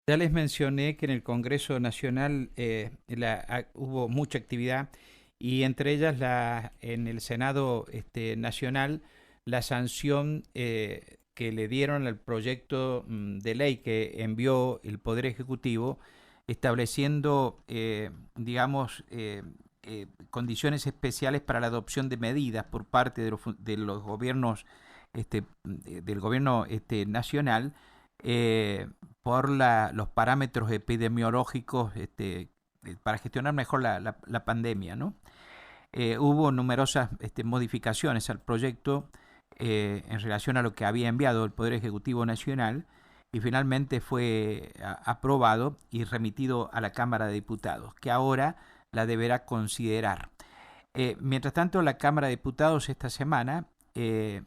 Ya les mencioné que en el Congreso Nacional hubo mucha actividad y entre ellas en el Senado Nacional la sanción que le dieron al proyecto de ley que envió el Poder Ejecutivo estableciendo, condiciones especiales para la adopción de medidas por parte de los gobiernos, del gobierno nacional, eh, por los parámetros epidemiológicos para gestionar mejor la pandemia, ¿no? Hubo numerosas modificaciones al proyecto en relación a lo que había enviado el Poder Ejecutivo Nacional y finalmente fue aprobado y remitido a la Cámara de Diputados, que ahora la deberá considerar. Mientras tanto, la Cámara de Diputados esta semana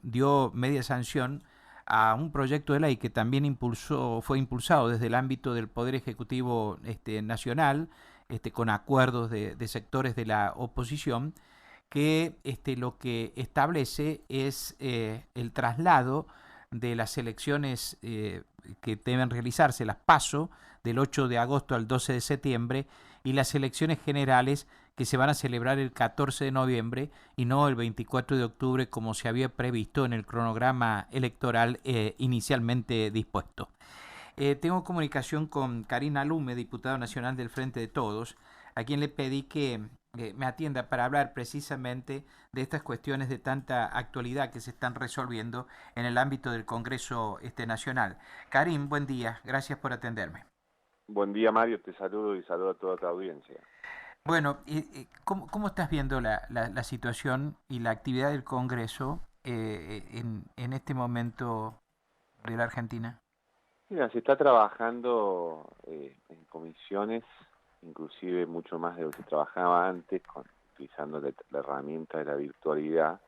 dio media sanción a un proyecto de ley que también fue impulsado desde el ámbito del Poder Ejecutivo Nacional, con acuerdos de sectores de la oposición, que lo que establece es el traslado de las elecciones que deben realizarse, las PASO, del 8 de agosto al 12 de septiembre, y las elecciones generales que se van a celebrar el 14 de noviembre y no el 24 de octubre como se había previsto en el cronograma electoral inicialmente dispuesto. Tengo comunicación con Karina Lume, diputada nacional del Frente de Todos, a quien le pedí que me atienda para hablar precisamente de estas cuestiones de tanta actualidad que se están resolviendo en el ámbito del Congreso Nacional. Karim, buen día, gracias por atenderme. Buen día, Mario, te saludo y saludo a toda tu audiencia. Bueno, ¿cómo estás viendo la situación y la actividad del Congreso en este momento de la Argentina? Mira, se está trabajando en comisiones, inclusive mucho más de lo que se trabajaba antes, utilizando la herramienta de la virtualidad,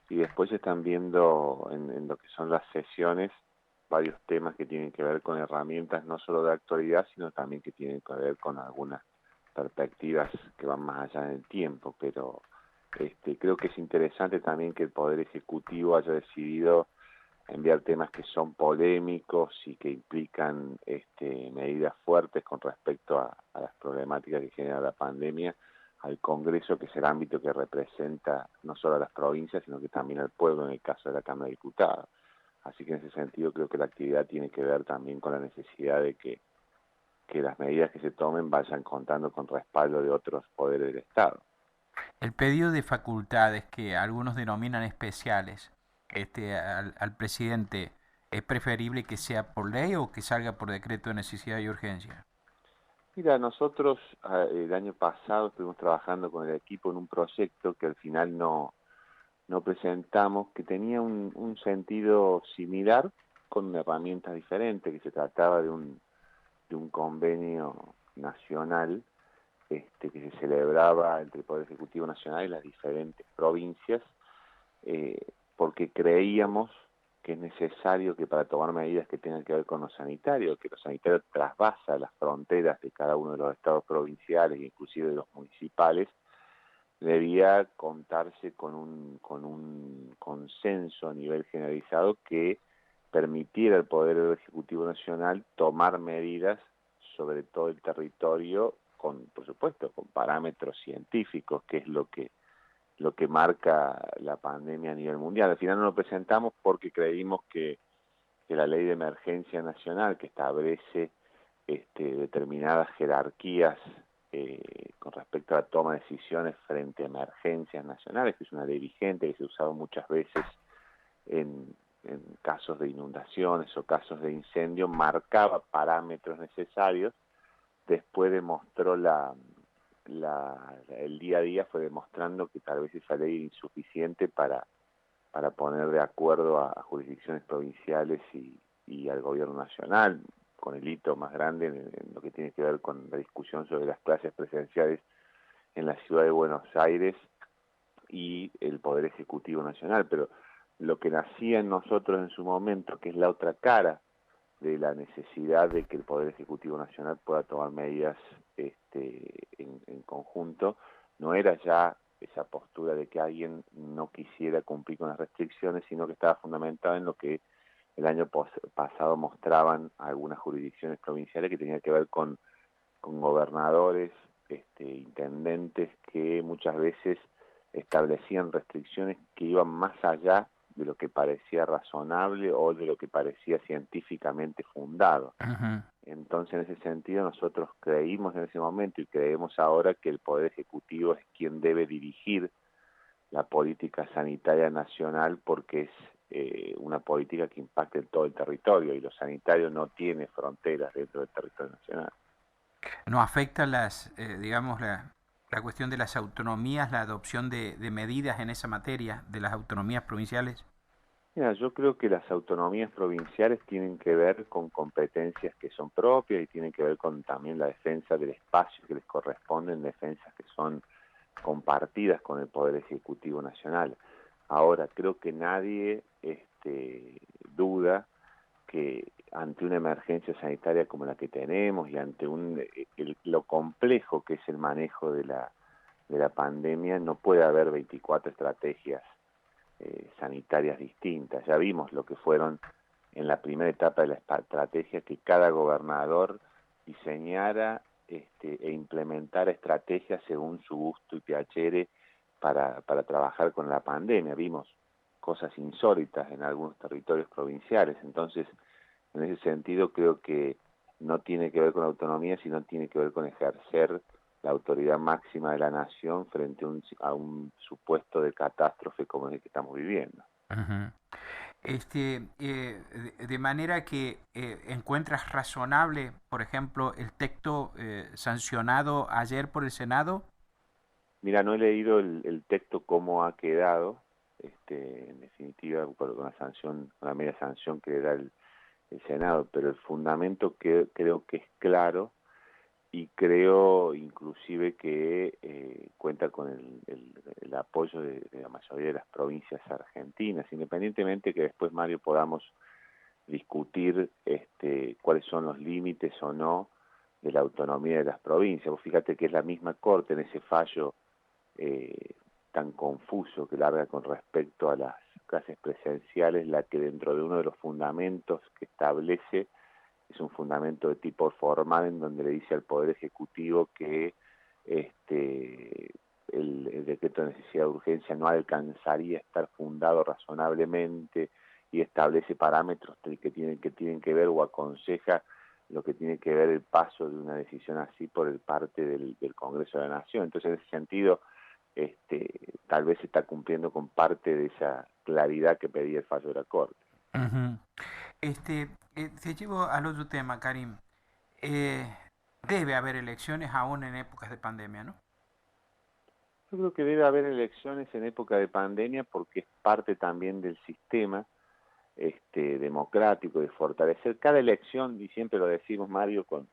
y después se están viendo en lo que son las sesiones varios temas que tienen que ver con herramientas no solo de actualidad, sino también que tienen que ver con algunas perspectivas que van más allá en el tiempo, pero creo que es interesante también que el Poder Ejecutivo haya decidido enviar temas que son polémicos y que implican medidas fuertes con respecto a las problemáticas que genera la pandemia al Congreso, que es el ámbito que representa no solo a las provincias, sino que también al pueblo en el caso de la Cámara de Diputados. Así que en ese sentido creo que la actividad tiene que ver también con la necesidad de que las medidas que se tomen vayan contando con respaldo de otros poderes del Estado. El pedido de facultades que algunos denominan especiales al presidente, ¿es preferible que sea por ley o que salga por decreto de necesidad y urgencia? Mira, nosotros el año pasado estuvimos trabajando con el equipo en un proyecto que al final no presentamos, que tenía un sentido similar con herramientas diferentes, que se trataba de un convenio nacional que se celebraba entre el Poder Ejecutivo Nacional y las diferentes provincias, eh, porque creíamos que es necesario que para tomar medidas que tengan que ver con lo sanitario, que lo sanitario trasvasa las fronteras de cada uno de los estados provinciales e inclusive de los municipales, debía contarse con un consenso a nivel generalizado que permitiera al Poder Ejecutivo Nacional tomar medidas sobre todo el territorio con, por supuesto, con parámetros científicos, que es lo que marca la pandemia a nivel mundial. Al final no lo presentamos porque creímos que la ley de emergencia nacional, que establece determinadas jerarquías con respecto a la toma de decisiones frente a emergencias nacionales, que es una ley vigente que se ha usado muchas veces en casos de inundaciones o casos de incendio, marcaba parámetros necesarios. Después demostró el día a día fue demostrando que tal vez esa ley era insuficiente para poner de acuerdo a jurisdicciones provinciales y al gobierno nacional, con el hito más grande en lo que tiene que ver con la discusión sobre las clases presenciales en la ciudad de Buenos Aires y el Poder Ejecutivo Nacional. Pero lo que nacía en nosotros en su momento, que es la otra cara de la necesidad de que el Poder Ejecutivo Nacional pueda tomar medidas en conjunto, no era ya esa postura de que alguien no quisiera cumplir con las restricciones, sino que estaba fundamentada en lo que el año pasado mostraban algunas jurisdicciones provinciales que tenían que ver con gobernadores, intendentes que muchas veces establecían restricciones que iban más allá de lo que parecía razonable o de lo que parecía científicamente fundado. Ujú. Entonces, en ese sentido, nosotros creímos en ese momento y creemos ahora que el Poder Ejecutivo es quien debe dirigir la política sanitaria nacional porque es una política que impacta en todo el territorio y lo sanitario no tiene fronteras dentro del territorio nacional. ¿No afecta digamos, la cuestión de las autonomías, la adopción de medidas en esa materia de las autonomías provinciales? Mira, yo creo que las autonomías provinciales tienen que ver con competencias que son propias y tienen que ver con también la defensa del espacio que les corresponden, defensas que son compartidas con el Poder Ejecutivo Nacional. Ahora, creo que nadie duda que ante una emergencia sanitaria como la que tenemos y ante lo complejo que es el manejo de la pandemia, no puede haber 24 estrategias sanitarias distintas. Ya vimos lo que fueron en la primera etapa de la estrategia, que cada gobernador diseñara e implementara estrategias según su gusto y piacere para trabajar con la pandemia. Vimos cosas insólitas en algunos territorios provinciales. Entonces, en ese sentido, creo que no tiene que ver con autonomía, sino tiene que ver con ejercer la autoridad máxima de la nación frente a un supuesto de catástrofe como el que estamos viviendo. Ujú. De manera que encuentras razonable, por ejemplo, el texto sancionado ayer por el Senado. Mira, no he leído el texto cómo ha quedado, en definitiva, con la sanción, con la media sanción que da el Senado, pero el fundamento que creo que es claro y creo inclusive que cuenta con el apoyo de la mayoría de las provincias argentinas, independientemente que después, Mario, podamos discutir cuáles son los límites o no de la autonomía de las provincias. Vos fíjate que es la misma Corte en ese fallo tan confuso que larga con respecto a las clases presenciales, la que dentro de uno de los fundamentos que establece es un fundamento de tipo formal en donde le dice al Poder Ejecutivo que el decreto de necesidad de urgencia no alcanzaría a estar fundado razonablemente y establece parámetros que tienen que ver o aconseja lo que tiene que ver el paso de una decisión así por el parte del Congreso de la Nación. Entonces, en ese sentido, tal vez se está cumpliendo con parte de esa claridad que pedía el fallo de la Corte. Ujú. Te llevo al otro tema, Karim. Eh, Debe haber elecciones aún en épocas de pandemia, ¿no? Yo creo que debe haber elecciones en época de pandemia porque es parte también del sistema democrático de fortalecer cada elección, y siempre lo decimos, Mario, con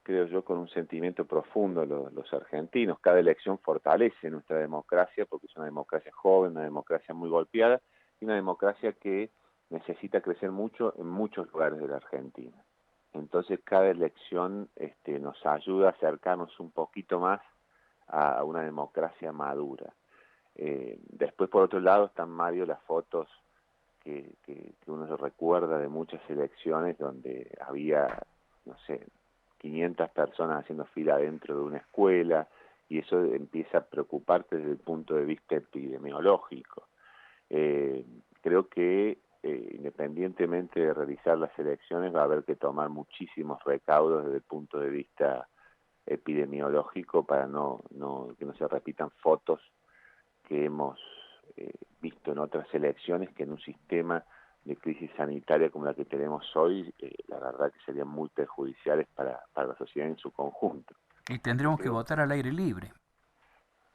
creo yo, con un sentimiento profundo los argentinos. Cada elección fortalece nuestra democracia porque es una democracia joven, una democracia muy golpeada y una democracia que necesita crecer mucho en muchos lugares de la Argentina. Entonces cada elección nos ayuda a acercarnos un poquito más a una democracia madura. Después, por otro lado, están, Mario, las fotos que uno se recuerda de muchas elecciones donde había, no sé, 500 personas haciendo fila dentro de una escuela, y eso empieza a preocuparte desde el punto de vista epidemiológico. Creo que independientemente de realizar las elecciones va a haber que tomar muchísimos recaudos desde el punto de vista epidemiológico para que no se repitan fotos que hemos visto en otras elecciones, que en un sistema de crisis sanitaria como la que tenemos hoy, la verdad que serían muy perjudiciales para la sociedad en su conjunto. Y tendremos que Creo, votar al aire libre.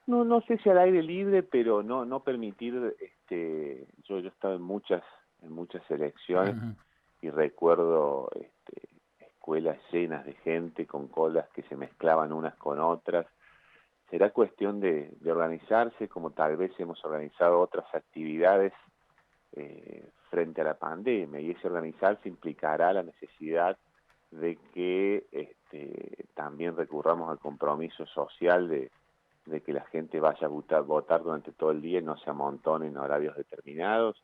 no sé si al aire libre, pero no permitir, yo he estado en muchas elecciones Ujú. y recuerdo escuelas llenas de gente con colas que se mezclaban unas con otras. Será cuestión de organizarse, como tal vez hemos organizado otras actividades frente a la pandemia, y ese organizarse implicará la necesidad de que también recurramos al compromiso social de que la gente vaya a votar durante todo el día y no se amontone en horarios determinados.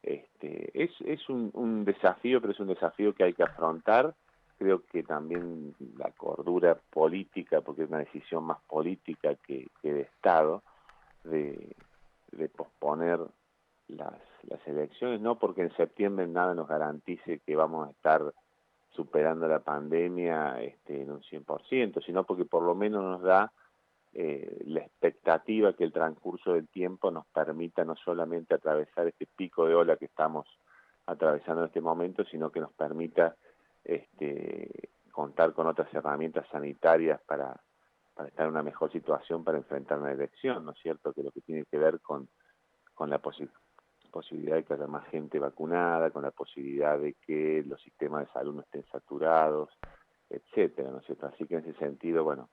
Es un desafío, pero es un desafío que hay que afrontar. Creo que también la cordura política, porque es una decisión más política que de Estado, de posponer las elecciones, no porque en septiembre nada nos garantice que vamos a estar superando la pandemia en un 100%, sino porque por lo menos nos da la expectativa que el transcurso del tiempo nos permita no solamente atravesar este pico de ola que estamos atravesando en este momento, sino que nos permita contar con otras herramientas sanitarias para estar en una mejor situación para enfrentar una elección, ¿no es cierto? Que lo que tiene que ver con la posibilidad de que haya más gente vacunada, con la posibilidad de que los sistemas de salud no estén saturados, etcétera, ¿no es cierto? Así que en ese sentido, bueno,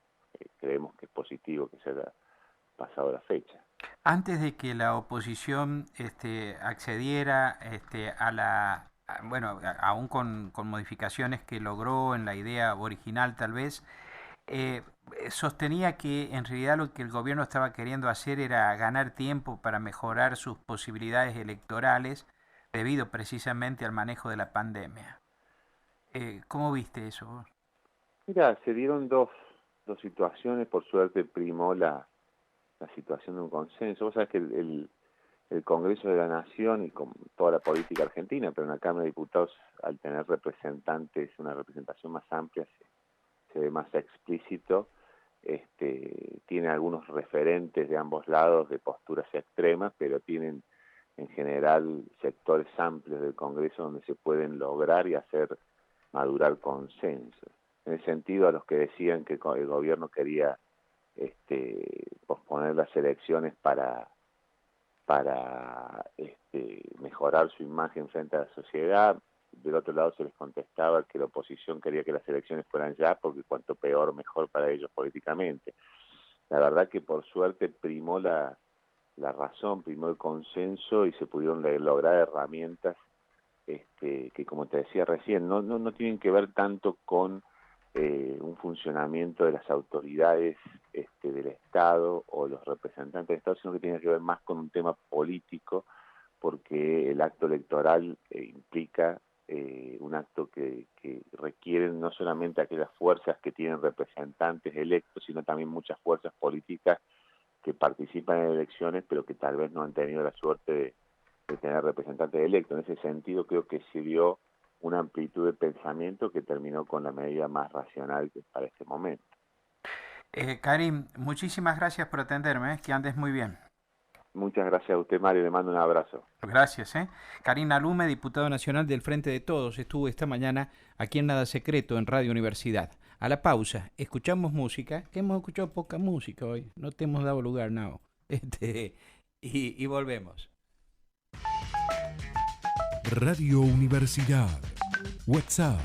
creemos que es positivo que se haya pasado la fecha. Antes de que la oposición accediera aún con modificaciones que logró en la idea original tal vez, eh, sostenía que en realidad lo que el gobierno estaba queriendo hacer era ganar tiempo para mejorar sus posibilidades electorales debido precisamente al manejo de la pandemia. ¿Cómo viste eso vos? Mira, se dieron dos situaciones, por suerte primó la situación de un consenso. Vos sabés que el Congreso de la Nación y con toda la política argentina, pero en la Cámara de Diputados, al tener representantes, una representación más amplia, se ve más explícito, tiene algunos referentes de ambos lados de posturas extremas, pero tienen en general sectores amplios del Congreso donde se pueden lograr y hacer madurar consensos. En el sentido, a los que decían que el gobierno quería posponer las elecciones para mejorar su imagen frente a la sociedad. Del otro lado se les contestaba que la oposición quería que las elecciones fueran ya, porque cuanto peor, mejor para ellos políticamente. La verdad que por suerte primó la razón, primó el consenso y se pudieron lograr herramientas que, como te decía recién, no tienen que ver tanto con un funcionamiento de las autoridades del Estado o los representantes del Estado, sino que tiene que ver más con un tema político, porque el acto electoral implica un acto que requieren no solamente aquellas fuerzas que tienen representantes electos, sino también muchas fuerzas políticas que participan en elecciones, pero que tal vez no han tenido la suerte de tener representantes electos. En ese sentido, creo que se dio una amplitud de pensamiento que terminó con la medida más racional para este momento. Karim, muchísimas gracias por atenderme, que andes muy bien. Muchas gracias a usted, Mario, le mando un abrazo. Gracias. Karim Alume, diputado nacional del Frente de Todos, estuvo esta mañana aquí en Nada Secreto, en Radio Universidad. A la pausa, escuchamos música, que hemos escuchado poca música hoy, no te hemos dado lugar, no. Y volvemos. Radio Universidad. WhatsApp.